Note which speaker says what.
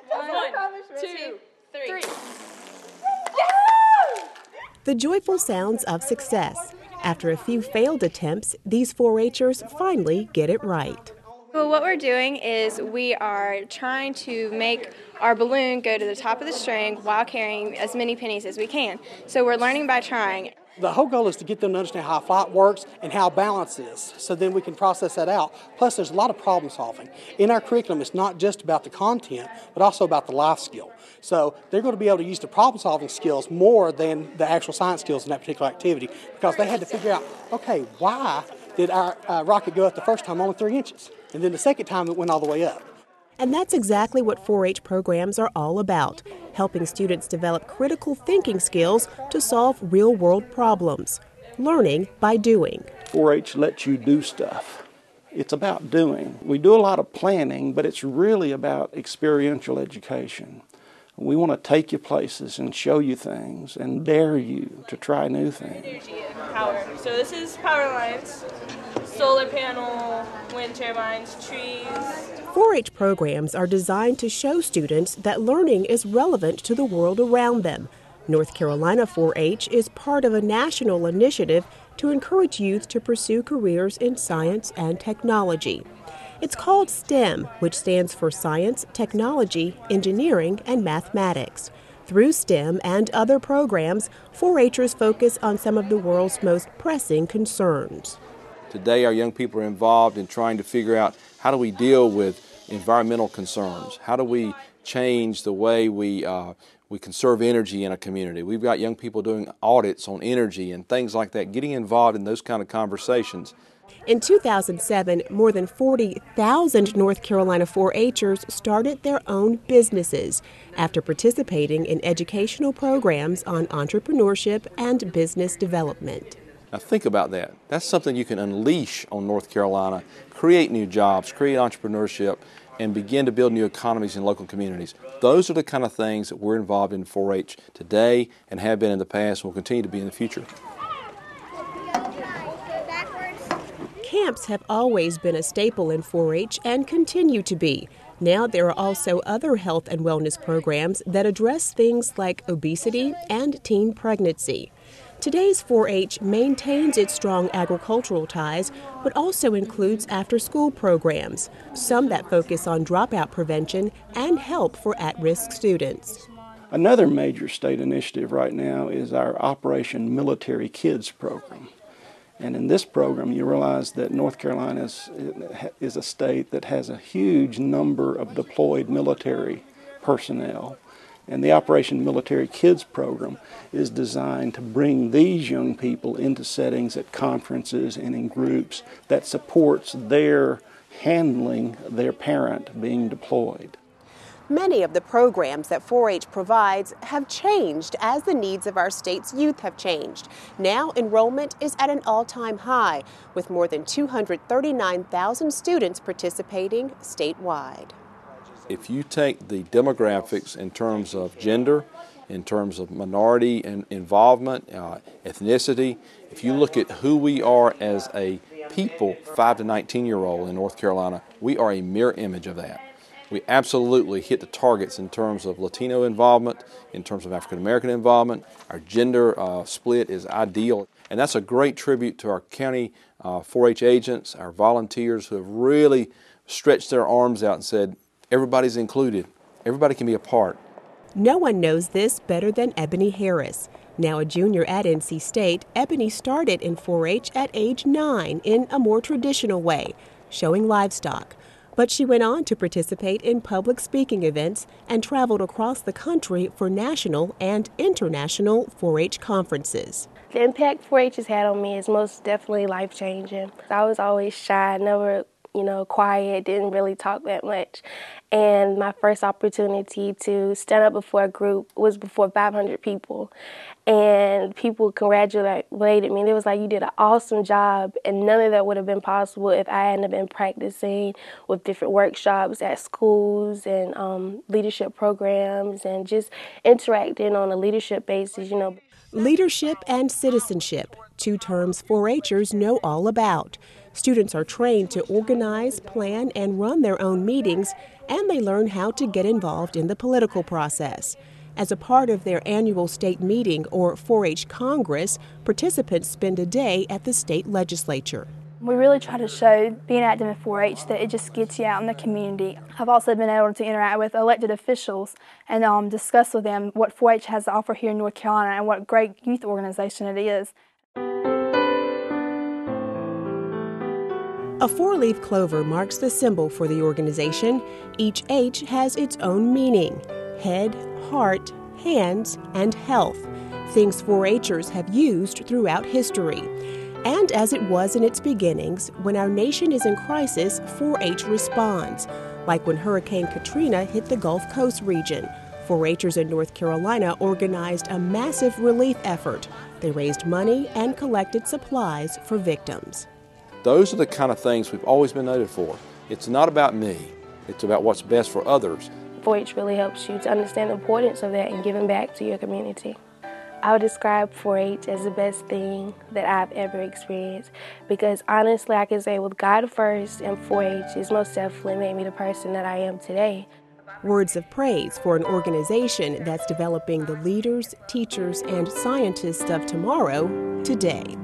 Speaker 1: One, two, three.
Speaker 2: The joyful sounds of success. After a few failed attempts, these 4-H'ers finally get it right.
Speaker 1: Well, what we're doing is we are trying to make our balloon go to the top of the string while carrying as many pennies as we can. So we're learning by trying.
Speaker 3: The whole goal is to get them to understand how flight works and how balance is, so then we can process that out. Plus, there's a lot of problem solving. In our curriculum, it's not just about the content, but also about the life skill. So they're going to be able to use the problem solving skills more than the actual science skills in that particular activity, because they had to figure out, okay, why did our rocket go up the first time only 3 inches? And then the second time it went all the way up.
Speaker 2: And that's exactly what 4-H programs are all about, helping students develop critical thinking skills to solve real-world problems. Learning by doing.
Speaker 4: 4-H lets you do stuff. It's about doing. We do a lot of planning, but it's really about experiential education. We want to take you places and show you things and dare you to try new things.
Speaker 5: Energy and power. So this is power lines, solar panel, wind turbines, trees.
Speaker 2: 4-H programs are designed to show students that learning is relevant to the world around them. North Carolina 4-H is part of a national initiative to encourage youth to pursue careers in science and technology. It's called STEM, which stands for Science, Technology, Engineering, and Mathematics. Through STEM and other programs, 4-H'ers focus on some of the world's most pressing concerns.
Speaker 6: Today, our young people are involved in trying to figure out how do we deal with environmental concerns? How do we change the way we conserve energy in a community? We've got young people doing audits on energy and things like that, getting involved in those kind of conversations.
Speaker 2: In 2007, more than 40,000 North Carolina 4-H'ers started their own businesses after participating in educational programs on entrepreneurship and business development.
Speaker 6: Now think about that. That's something you can unleash on North Carolina, create new jobs, create entrepreneurship, and begin to build new economies in local communities. Those are the kind of things that we're involved in 4-H today and have been in the past and will continue to be in the future.
Speaker 2: Camps have always been a staple in 4-H and continue to be. Now there are also other health and wellness programs that address things like obesity and teen pregnancy. Today's 4-H maintains its strong agricultural ties, but also includes after-school programs, some that focus on dropout prevention and help for at-risk students.
Speaker 4: Another major state initiative right now is our Operation Military Kids program. And in this program, you realize that North Carolina is a state that has a huge number of deployed military personnel. And the Operation Military Kids program is designed to bring these young people into settings at conferences and in groups that supports their handling their parent being deployed.
Speaker 2: Many of the programs that 4-H provides have changed as the needs of our state's youth have changed. Now enrollment is at an all-time high, with more than 239,000 students participating statewide.
Speaker 6: If you take the demographics in terms of gender, in terms of minority involvement, ethnicity, if you look at who we are as a people, 5 to 19-year-old in North Carolina, we are a mirror image of that. We absolutely hit the targets in terms of Latino involvement, in terms of African American involvement. Our gender split is ideal. And that's a great tribute to our county 4-H agents, our volunteers who have really stretched their arms out and said, everybody's included. Everybody can be a part.
Speaker 2: No one knows this better than Ebony Harris. Now a junior at NC State, Ebony started in 4-H at age 9 in a more traditional way, showing livestock. But she went on to participate in public speaking events and traveled across the country for national and international 4-H conferences.
Speaker 7: The impact 4-H has had on me is most definitely life-changing. I was always shy, never quiet, didn't really talk that much. And my first opportunity to stand up before a group was before 500 people. And people congratulated me. They was like, you did an awesome job. And none of that would have been possible if I hadn't been practicing with different workshops at schools and leadership programs and just interacting on a leadership basis,
Speaker 2: Leadership and citizenship, two terms 4-H'ers know all about. Students are trained to organize, plan, and run their own meetings, and they learn how to get involved in the political process. As a part of their annual state meeting or 4-H Congress, participants spend a day at the state legislature.
Speaker 8: We really try to show being active in 4-H that it just gets you out in the community. I've also been able to interact with elected officials and discuss with them what 4-H has to offer here in North Carolina and what great youth organization it is.
Speaker 2: A four-leaf clover marks the symbol for the organization. Each H has its own meaning: head, heart, hands, and health, things 4-Hers have used throughout history. And as it was in its beginnings, when our nation is in crisis, 4-H responds. Like when Hurricane Katrina hit the Gulf Coast region, 4-Hers in North Carolina organized a massive relief effort. They raised money and collected supplies for victims.
Speaker 6: Those are the kind of things we've always been noted for. It's not about me, it's about what's best for others.
Speaker 7: 4-H really helps you to understand the importance of that and giving back to your community. I would describe 4-H as the best thing that I've ever experienced because honestly I can say with God first and 4-H has most definitely made me the person that I am today.
Speaker 2: Words of praise for an organization that's developing the leaders, teachers, and scientists of tomorrow today.